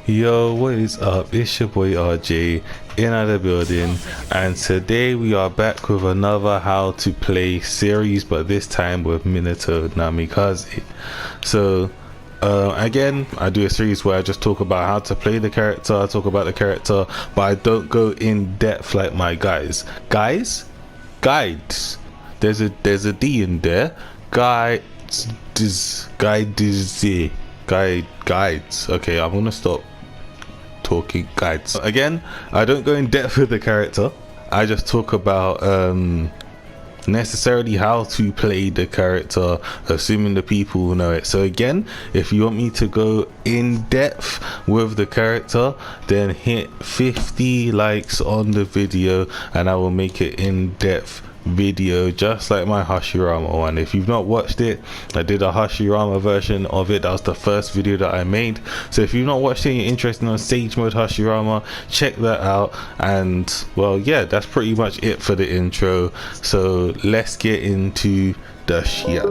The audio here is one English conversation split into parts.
Yo, what is up? It's your boy RJ in the building, and today we are back with another how to play series, but this time with Minato Namikaze. So again, I do a series where I just talk about how to play the character, I talk about the character, but I don't go in depth like my guides. Guides? There's a D in there. Guides. Okay, I'm gonna stop talking guides. Again, I don't go in depth with the character. I just talk about necessarily how to play the character, assuming the people who know it. So again, if you want me to go in depth with the character, then hit 50 likes on the video and I will make it in depth video, just like my Hashirama one. If you've not watched it, I did a Hashirama version of it. That was the first video that I made. So if you've not watched it and you're interested in Sage Mode Hashirama, check that out. And well, yeah, that's pretty much it for the intro. So let's get into the shit.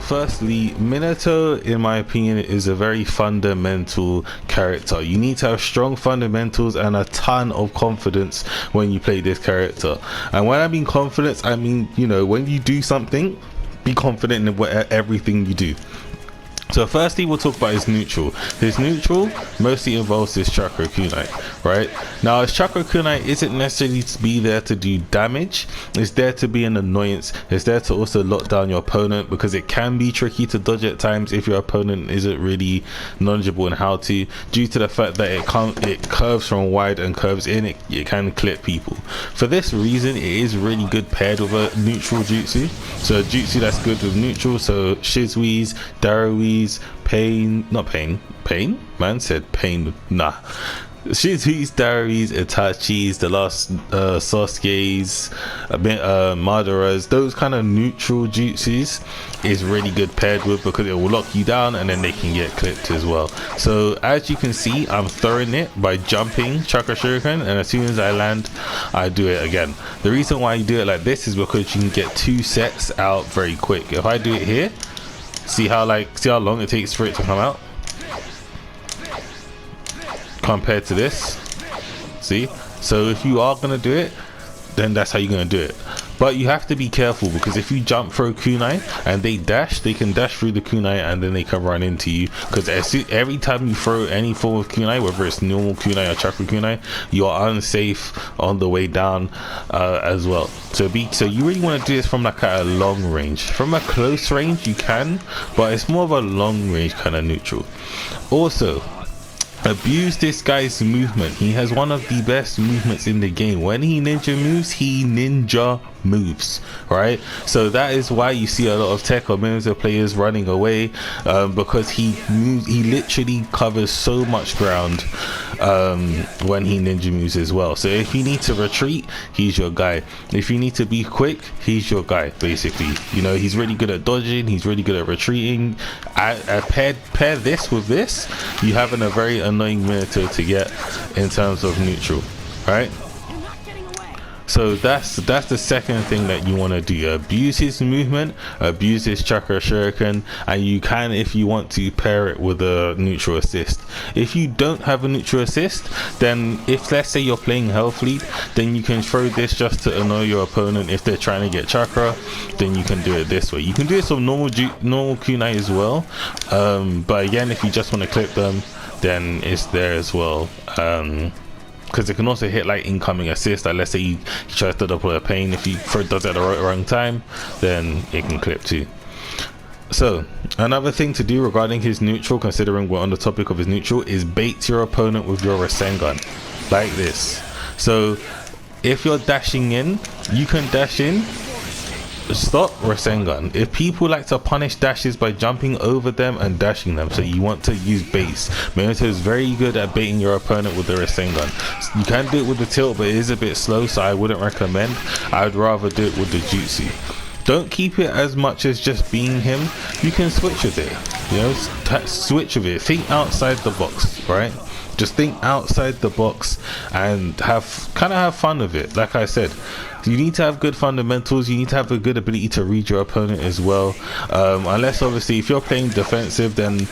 Firstly, Minato, in my opinion, is a very fundamental character. You need to have strong fundamentals and a ton of confidence when you play this character. And when I mean confidence, I mean, you know, when you do something, be confident in everything you do. So firstly, we'll talk about his neutral. His neutral mostly involves his chakra kunai, right? Now, his chakra kunai isn't necessarily to be there to do damage. It's there to be an annoyance. It's there to also lock down your opponent, because it can be tricky to dodge at times if your opponent isn't really knowledgeable in how to, due to the fact that it curves from wide and curves in, it can clip people. For this reason, it is really good paired with a neutral jutsu. So a jutsu that's good with neutral, so Shizui's, Darui's, pain, man said pain, nah. Shizui's, Darui's, Itachi's, the last Sasuke's, Madara's, those kind of neutral jutsus is really good paired with, because it will lock you down and then they can get clipped as well. So as you can see, I'm throwing it by jumping chakra shuriken, and as soon as I land, I do it again. The reason why you do it like this is because you can get 2 sets out very quick. If I do it here, see how long it takes for it to come out compared to this. See, so if you are gonna do it, then that's how you're gonna do it. But you have to be careful, because if you jump through kunai and they can dash through the kunai and then they can run into you, because every time you throw any form of kunai, whether it's normal kunai or chakra kunai, you are unsafe on the way down as well. So you really want to do this from like a long range. From a close range you can, but it's more of a long range kind of neutral. Also, abuse this guy's movement. He has one of the best movements in the game. When he ninja moves, right? So that is why you see a lot of tech or Minato players running away, because he literally covers so much ground when he ninja moves as well. So if you need to retreat, he's your guy. If you need to be quick, he's your guy, basically. You know, he's really good at dodging, he's really good at retreating. I pair this with this, you having a very annoying Minato to get in terms of neutral, right? So that's the second thing that you want to do. Abuse his movement, abuse his chakra shuriken, and you can, if you want to, pair it with a neutral assist. If you don't have a neutral assist, then if, let's say, you're playing Hellfleet, then you can throw this just to annoy your opponent. If they're trying to get chakra, then you can do it this way. You can do this with normal kunai as well, but again, if you just want to clip them, then it's there as well. Because it can also hit like incoming assist. Like, let's say he tries to double a pain, if he does it at the wrong time, then it can clip too. So another thing to do regarding his neutral, considering we're on the topic of his neutral, is bait your opponent with your Rasengan like this. So if you're dashing in, you can dash in, stop, Rasengan. If people like to punish dashes by jumping over them and dashing them, so you want to use base. Minato is very good at baiting your opponent with the Rasengan. You can do it with the tilt, but it is a bit slow, so I wouldn't recommend. I would rather do it with the jutsu. don't keep it as much as just being him. You can switch with it, you know, switch with it. Think outside the box, right? Just think outside the box and have fun with it. Like I said, you need to have good fundamentals. You need to have a good ability to read your opponent as well. Unless obviously if you're playing defensive, then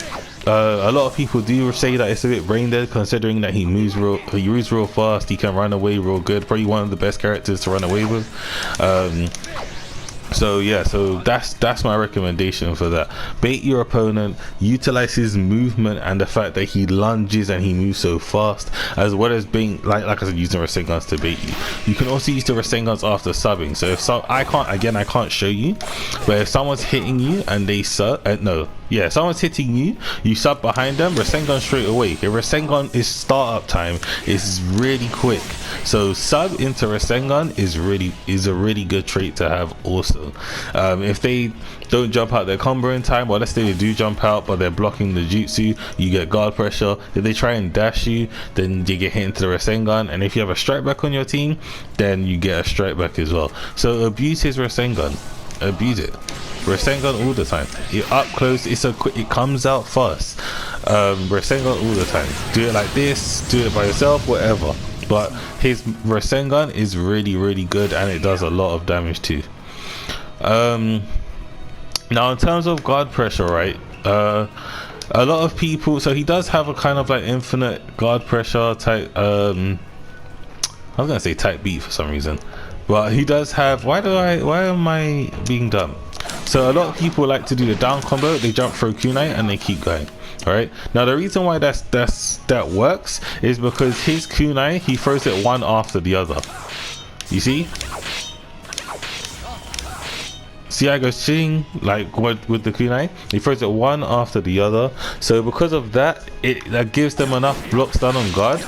a lot of people do say that it's a bit brain dead, considering that he moves real fast, he can run away real good, probably one of the best characters to run away with. So yeah, so that's my recommendation for that. Bait your opponent, utilize his movement and the fact that he lunges and he moves so fast, as well as being like I said, using Rasengans to bait you. You can also use the Rasengans after subbing. So if I can't show you, but if someone's hitting you and they sub, someone's hitting you, you sub behind them, Rasengan straight away. If Rasengan is startup time, is really quick. So sub into Rasengan is a really good trait to have also. If they don't jump out their combo in time, or let's say they do jump out but they're blocking the jutsu, you get guard pressure. If they try and dash you, then you get hit into the Rasengan, and if you have a strike back on your team, then you get a strike back as well. So abuse his Rasengan, abuse it. Rasengan all the time. You're up close, it comes out fast. Rasengan all the time. Do it like this, do it by yourself, whatever. But his Rasengan is really good, and it does a lot of damage too. Now in terms of guard pressure, right, a lot of people, so he does have a kind of like infinite guard pressure type, I was gonna say type beat for some reason, but he does have, why am I being dumb? So a lot of people like to do the down combo, they jump through kunai and they keep going. All right, now the reason why that works is because his kunai, he throws it one after the other. You see how it goes ching, like with the kunai, he throws it one after the other. So because of that, that gives them enough blocks done on guard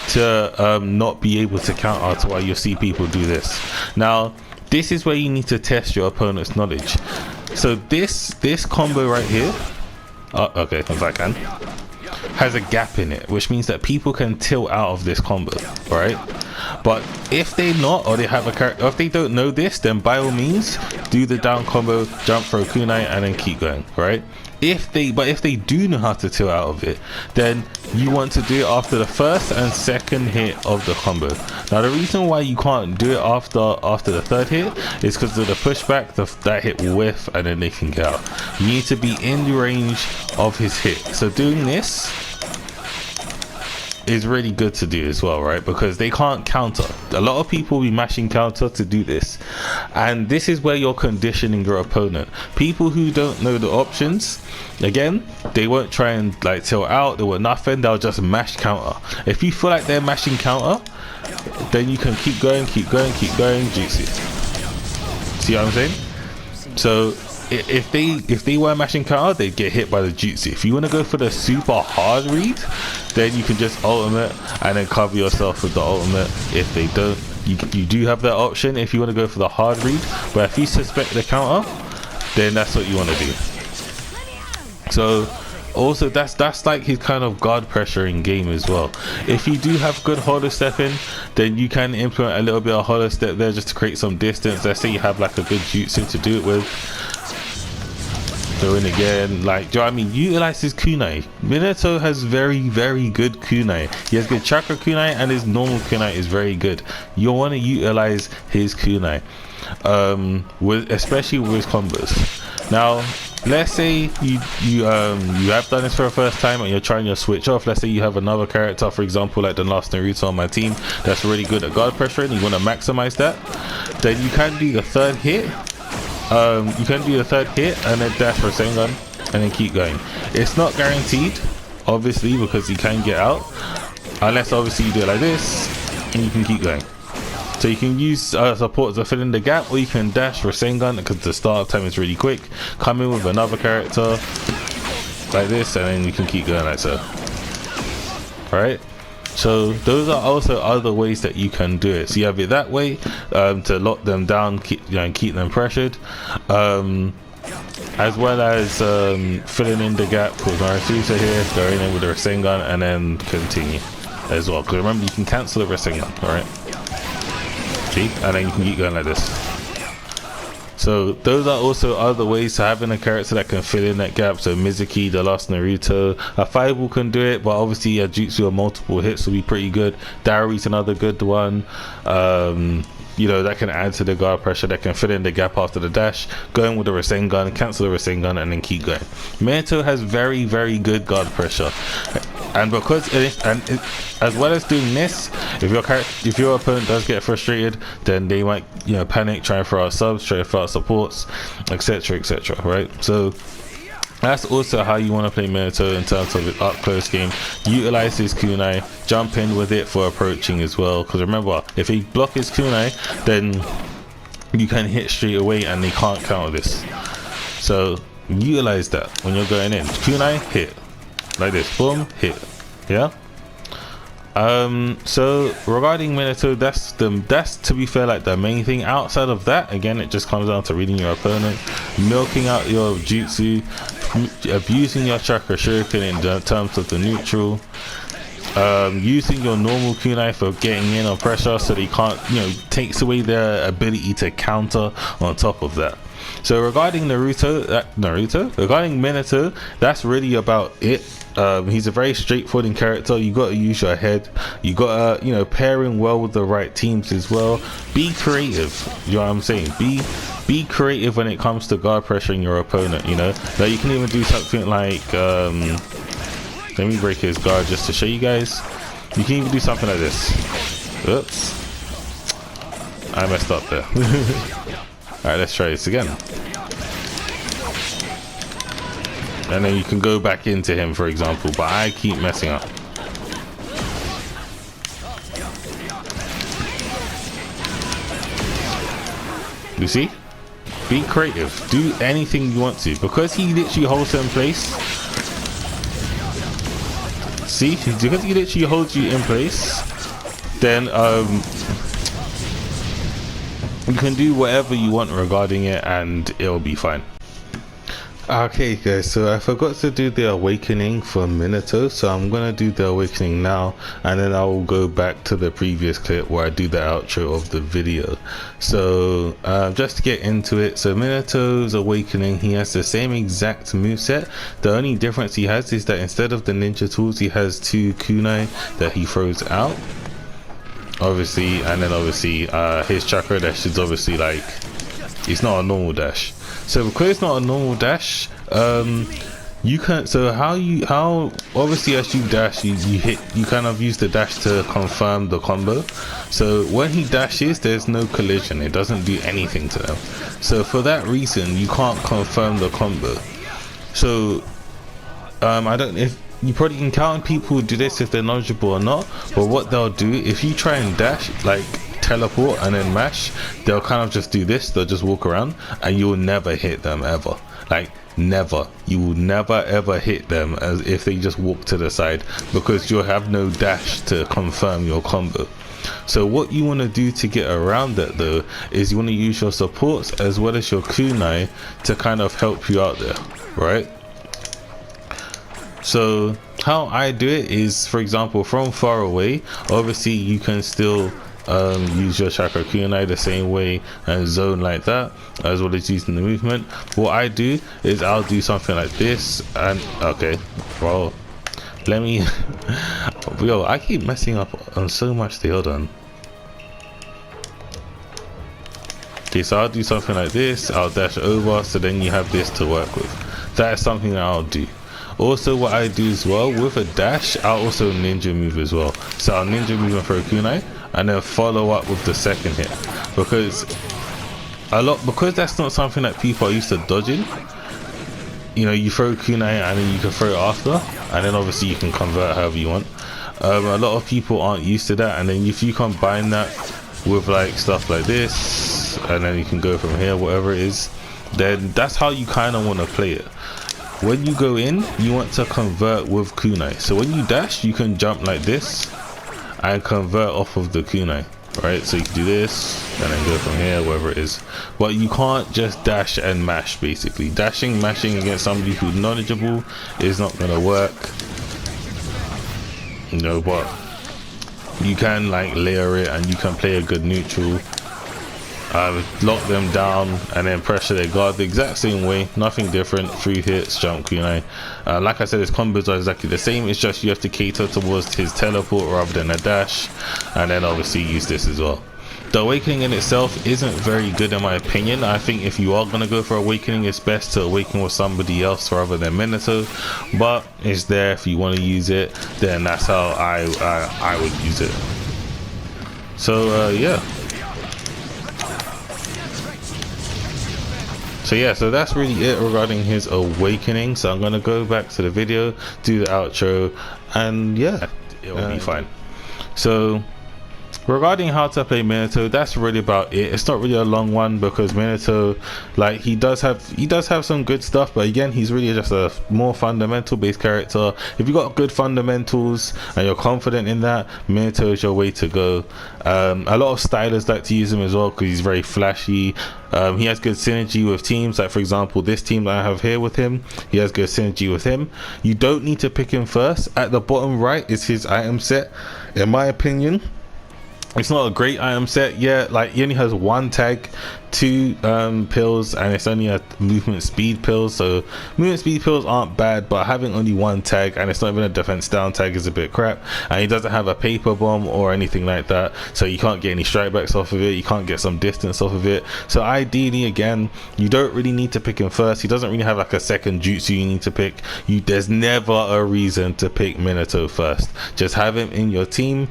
to not be able to counter. That's why you see people do this. Now this is where you need to test your opponent's knowledge. So this combo right here, okay, if I can, has a gap in it, which means that people can tilt out of this combo, right? But if they not, or they have a character, if they don't know this, then by all means do the down combo, jump throw kunai, and then keep going, right? If they do know how to tilt out of it, then you want to do it after the first and second hit of the combo. Now the reason why you can't do it after the third hit is because of the pushback, that hit will whiff and then they can get out. You need to be in the range of his hit. So doing this is really good to do as well, right? Because they can't counter. A lot of people will be mashing counter to do this, and this is where you're conditioning your opponent. People who don't know the options, again, they won't try and like tilt out, they will nothing, they'll just mash counter. If you feel like they're mashing counter, then you can keep going jutsu. See what I'm saying? So if they were mashing counter, they'd get hit by the jutsu. If you want to go for the super hard read, then you can just ultimate and then cover yourself with the ultimate. If they don't, you do have that option if you want to go for the hard read, but if you suspect the counter, then that's what you want to do. So also that's like his kind of guard pressure in game as well. If you do have good holo stepping, then you can implement a little bit of holo step there just to create some distance. Let's say you have like a good jutsu to do it with. Throw in again, like, do you know what I mean? Utilize his kunai. Minato has very good kunai. He has good chakra kunai, and his normal kunai is very good. You want to utilize his kunai, especially with his combos. Now let's say you have done this for the first time and you're trying to switch off. Let's say you have another character, for example, like the last Naruto on my team, that's really good at guard pressure, and you want to maximize that. Then you can do the third hit. You can do the third hit and then dash for Rasengan and then keep going. It's not guaranteed, obviously, because you can get out, unless obviously you do it like this and you can keep going. So you can use support to fill in the gap, or you can dash for Rasengan because the start time is really quick, come in with another character like this, and then you can keep going like so. Alright, so those are also other ways that you can do it. So you have it that way, to lock them down, keep them pressured, as well as filling in the gap with Naruto here, going in with the Rasengan, and then continue as well. Because remember, you can cancel the Rasengan, alright? See, and then you can keep going like this. So those are also other ways to having a character that can fill in that gap. So Mizuki, the last Naruto, a fireball can do it, but obviously a jutsu or multiple hits will be pretty good. Dairi's another good one. You know, that can add to the guard pressure, that can fill in the gap after the dash, going with the Rasengan, cancel the Rasengan, and then keep going. Minato has very, very good guard pressure, and because as well as doing this, if your opponent does get frustrated, then they might, you know, panic, try and throw out subs, try and throw out supports, etc, etc, right? So that's also how you want to play Minato in terms of the up close game. Utilize his kunai, jump in with it for approaching as well, because remember, if he block his kunai, then you can hit straight away and they can't counter this. So utilize that when you're going in. Kunai, hit like this, boom, hit. Yeah. So regarding Minato, that's to be fair, like the main thing. Outside of that, again, it just comes down to reading your opponent, milking out your jutsu, abusing your chakra shuriken in terms of the neutral, using your normal kunai for getting in on pressure so they can't, you know, takes away their ability to counter on top of that. So regarding regarding Minato, that's really about it. He's a very straightforward character. You got to use your head. You got to, you know, pairing well with the right teams as well. Be creative. You know what I'm saying? Be creative when it comes to guard pressuring your opponent. You know, like you can even do something like let me break his guard just to show you guys. You can even do something like this. Oops, I messed up there. All right, let's try this again. And then you can go back into him, for example, but I keep messing up. You see? Be creative. Do anything you want to. Because he literally holds you in place. See? Because he literally holds you in place, then you can do whatever you want regarding it and it'll be fine. Okay guys, so I forgot to do the awakening for Minato, so I'm gonna do the awakening now, and then I will go back to the previous clip where I do the outro of the video. So just to get into it, so Minato's awakening, he has the same exact moveset. The only difference he has is that instead of the ninja tools, he has two kunai that he throws out, obviously, and then obviously his chakra dash is obviously like, it's not a normal dash. So because it's not a normal dash, you can, so how obviously as you dash, you hit, you kind of use the dash to confirm the combo. So when he dashes, there's no collision, it doesn't do anything to them. So for that reason, you can't confirm the combo. So I don't, if you probably can count people who do this if they're knowledgeable or not, but what they'll do, if you try and dash, like teleport and then mash, they'll kind of just do this, they'll just walk around and you'll never hit them ever. Like never, you will never ever hit them as if they just walk to the side, because you'll have no dash to confirm your combo. So what you want to do to get around that though is you want to use your supports as well as your kunai to kind of help you out there, right? So how I do it is, for example, from far away, obviously you can still use your chakra kunai the same way and zone like that, as well as using the movement. What I do is I'll do something like this, and okay, well, let me yo, I keep messing up on so much. Hold on. Okay, so I'll do something like this, I'll dash over, so then you have this to work with. That is something that I'll do. Also what I do as well with a dash, I'll also ninja move as well. So I'll ninja move and throw kunai and then follow up with the second hit, because that's not something that people are used to dodging. You know, you throw kunai and then you can throw it after, and then obviously you can convert however you want. A lot of people aren't used to that, and then if you combine that with like stuff like this, and then you can go from here, whatever it is, then that's how you kind of want to play it. When you go in, you want to convert with kunai. So when you dash, you can jump like this and convert off of the kunai, right? So you can do this and then go from here, wherever it is. But you can't just dash and mash, basically. Dashing, mashing against somebody who's knowledgeable is not gonna work. You know, but you can like layer it and you can play a good neutral. lock them down and then pressure their guard the exact same way, nothing different. 3 hits, jump kunai. Like I said, his combos are exactly the same, it's just you have to cater towards his teleport rather than a dash, and then obviously use this as well. The awakening in itself isn't very good in my opinion. I think if you are going to go for awakening, it's best to awaken with somebody else rather than Minato, but it's there if you want to use it, then that's how I would use it. So yeah. So that's really it regarding his awakening. So I'm gonna go back to the video, do the outro, and yeah, it will be fine. So regarding how to play Minato, that's really about it. It's not really a long one because Minato, like, he does have some good stuff, but again, he's really just a more fundamental based character. If you got good fundamentals and you're confident in that, Minato is your way to go. A lot of stylers like to use him as well because he's very flashy. He has good synergy with teams, like for example this team that I have here with him, he has good synergy with him. You don't need to pick him first. At the bottom right is his item set. In my opinion, it's not a great item set yet. Like, he only has 1 tag, 2 pills, and it's only a movement speed pill. So movement speed pills aren't bad, but having only 1 tag and it's not even a defense down tag is a bit crap. And he doesn't have a paper bomb or anything like that, so you can't get any strike backs off of it, you can't get some distance off of it. So ideally, again, you don't really need to pick him first. He doesn't really have like a second jutsu you need to pick. There's never a reason to pick Minato first. Just have him in your team.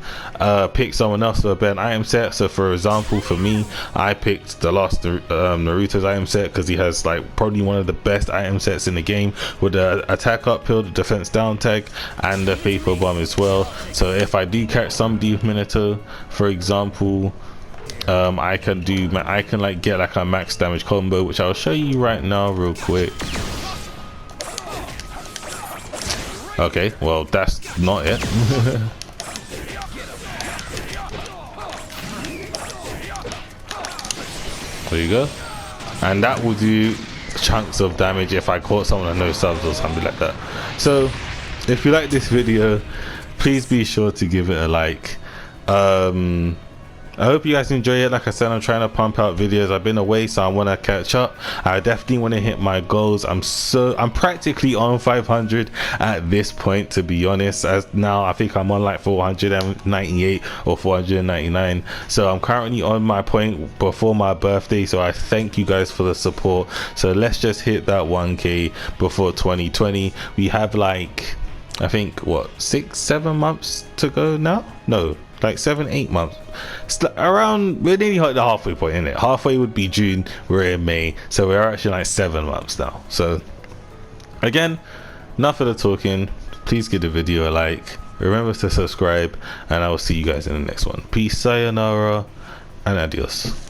Pick someone else with a better item set. So for example, for me, I picked the last Naruto's item set because he has like probably one of the best item sets in the game, with the attack up pill, the defense down tag, and the paper bomb as well. So if I do catch somebody with Minato, for example, I can like get like a max damage combo, which I'll show you right now real quick. Okay, well, that's not it. There you go. And that will do chunks of damage if I caught someone on no subs or something like that. So if you like this video, please be sure to give it a like. I hope you guys enjoy it. Like I said, I'm trying to pump out videos. I've been away, so I want to catch up. I definitely want to hit my goals. I'm practically on 500 at this point, to be honest. As now I think I'm on like 498 or 499, so I'm currently on my point before my birthday. So I thank you guys for the support. So let's just hit that 1k before 2020. We have like, I think, what, 6-7 months to go now? No, like 7-8 months. Around, we're nearly at the halfway point, in it. Halfway would be June, we're in May, so we're actually like 7 months now. So again, enough of the talking. Please give the video a like, remember to subscribe, and I will see you guys in the next one. Peace, sayonara, and adios.